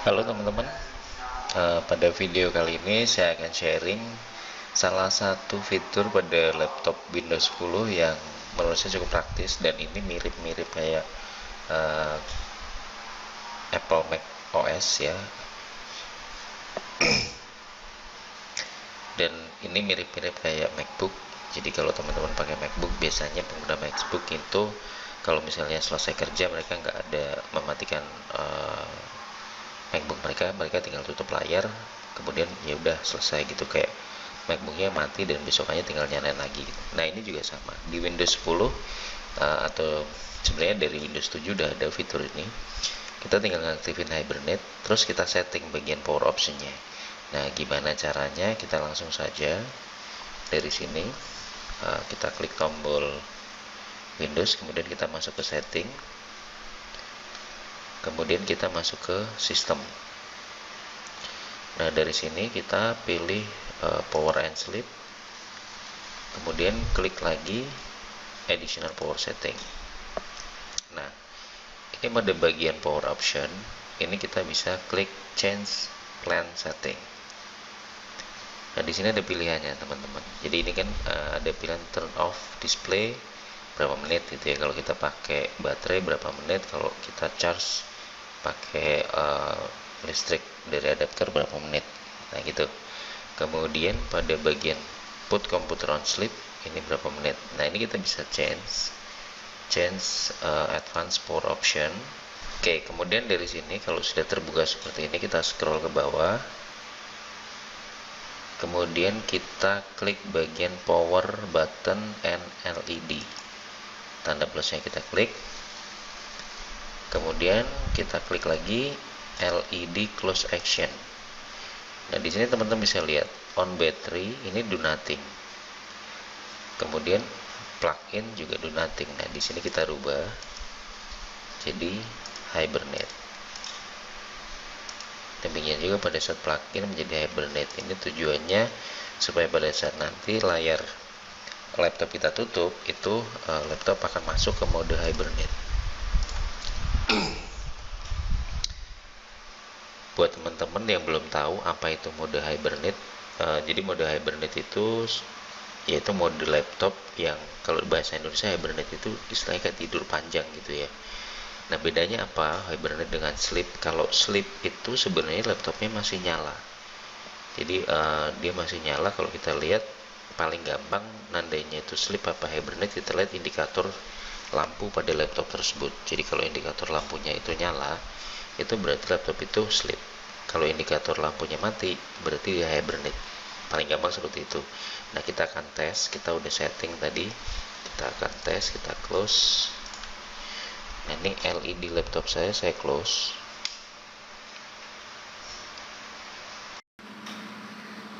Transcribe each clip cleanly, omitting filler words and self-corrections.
Halo teman-teman, pada video kali ini saya akan sharing salah satu fitur pada laptop Windows 10 yang menurut saya cukup praktis dan ini mirip-mirip kayak uh, Apple Mac OS ya, dan ini mirip-mirip kayak MacBook. Jadi kalau teman-teman pakai MacBook, biasanya pengguna MacBook itu kalau misalnya selesai kerja mereka nggak ada mematikan MacBook mereka tinggal tutup layar, kemudian ya udah selesai gitu, kayak MacBooknya mati dan besokannya tinggal nyalain lagi gitu. Nah ini juga sama di Windows 10, atau sebenarnya dari Windows 7 udah ada fitur ini. Kita tinggal ngaktifin Hibernate, terus kita setting bagian power optionnya. Nah gimana caranya? Kita langsung saja dari sini, kita klik tombol Windows, kemudian kita masuk ke setting, kemudian kita masuk ke sistem. Nah dari sini kita pilih power and sleep, kemudian klik lagi additional power setting. Nah ini pada bagian power option ini kita bisa klik change plan setting. Nah di sini ada pilihannya teman-teman. Jadi ini kan ada pilihan turn off display berapa menit gitu ya, kalau kita pakai baterai berapa menit, kalau kita charge pakai listrik dari adapter berapa menit. Nah gitu. Kemudian pada bagian put computer on sleep ini berapa menit. Nah ini kita bisa change advance power option. Oke, kemudian dari sini kalau sudah terbuka seperti ini, kita scroll ke bawah, kemudian kita klik bagian power button and LED, tanda plusnya kita klik, kemudian kita klik lagi LED close action. Nah di sini teman-teman bisa lihat on battery ini do nothing, kemudian plug in juga do nothing. Nah di sini kita rubah jadi hibernate. Demikian juga pada saat plug-in menjadi hibernate. Ini tujuannya supaya pada saat nanti layar laptop kita tutup, itu laptop akan masuk ke mode hibernate. Buat teman-teman yang belum tahu apa itu mode hibernate, jadi mode hibernate itu yaitu mode laptop yang kalau bahasa Indonesia hibernate itu istilahnya kayak tidur panjang gitu ya. Nah bedanya apa hibernate dengan sleep? Kalau sleep itu sebenarnya laptopnya masih nyala, jadi dia masih nyala. Kalau kita lihat paling gampang nandainya itu sleep apa hibernate, kita lihat indikator lampu pada laptop tersebut. Jadi kalau indikator lampunya itu nyala, itu berarti laptop itu sleep. Kalau indikator lampunya mati, berarti dia hibernate. Paling gampang seperti itu. Nah kita akan tes, kita udah setting tadi, kita akan tes, kita close. Nah ini LED laptop saya close.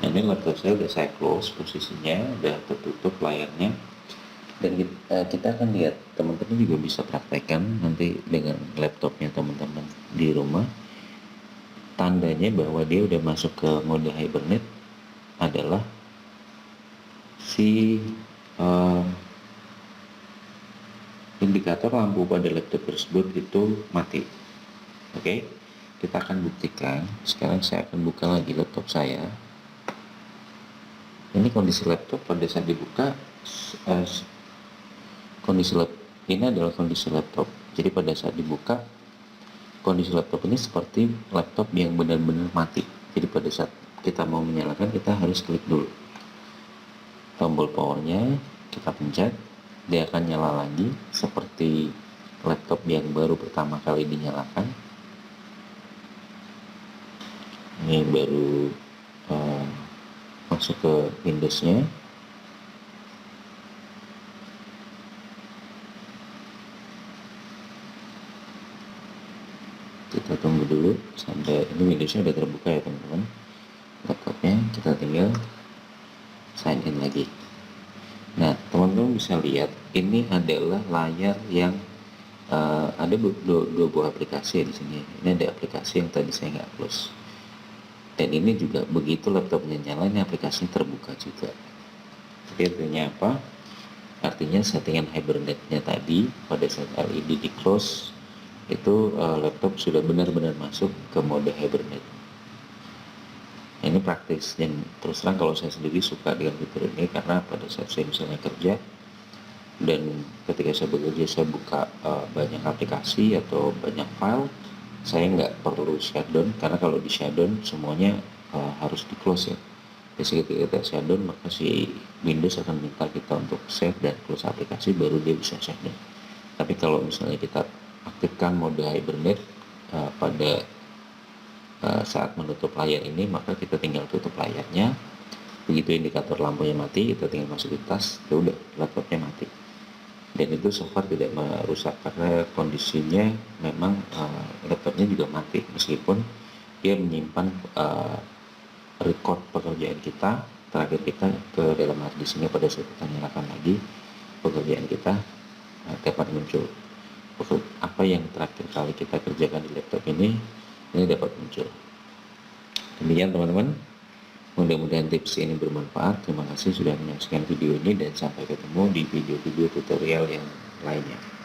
Nah ini laptop saya udah saya close, posisinya udah tertutup layarnya. Dan kita akan lihat, teman-teman juga bisa praktekkan nanti dengan laptopnya teman-teman di rumah. Tandanya bahwa dia udah masuk ke mode hibernate adalah si indikator lampu pada laptop tersebut itu mati. Oke, kita akan buktikan. Sekarang saya akan buka lagi laptop saya. Ini kondisi laptop pada saat dibuka. Ini adalah kondisi laptop. Jadi pada saat dibuka, kondisi laptop ini seperti laptop yang benar-benar mati. Jadi pada saat kita mau menyalakan, kita harus klik dulu tombol powernya, kita pencet, dia akan nyala lagi seperti laptop yang baru pertama kali dinyalakan. Ini baru masuk ke Windows-nya. Kita tunggu dulu sampai ini Windows-nya udah terbuka ya teman-teman, laptopnya. Kita tinggal sign in lagi. Nah teman-teman bisa lihat ini adalah layar yang ada dua buah aplikasi ya di sini. Ini ada aplikasi yang tadi saya nggak close, dan ini juga begitu laptopnya nyala, ini aplikasinya terbuka juga. Jadi artinya apa? Artinya settingan hibernate-nya tadi pada saat LED di close, itu laptop sudah benar-benar masuk ke mode hibernate. Ini praktis, dan terus terang kalau saya sendiri suka dengan fitur ini karena pada saat saya misalnya kerja dan ketika saya bekerja saya buka banyak aplikasi atau banyak file, saya nggak perlu shutdown, karena kalau di shutdown semuanya harus di close ya. Jadi ketika kita shutdown maka si Windows akan minta kita untuk save dan close aplikasi baru dia bisa shutdown. Tapi kalau misalnya kita aktifkan mode hibernate pada saat menutup layar ini, maka kita tinggal tutup layarnya. Begitu indikator lampunya mati, kita tinggal masukin tas, ya udah laptopnya mati. Dan itu so far tidak merusak karena kondisinya memang laptopnya juga mati meskipun dia menyimpan record pekerjaan kita terakhir kita ke dalam hard disknya. Pada saat kita nyalakan lagi pekerjaan kita dapat muncul apa yang terakhir kali kita kerjakan di laptop ini dapat muncul. Demikian teman-teman, mudah-mudahan tips ini bermanfaat. Terima kasih sudah menyaksikan video ini dan sampai ketemu di video-video tutorial yang lainnya.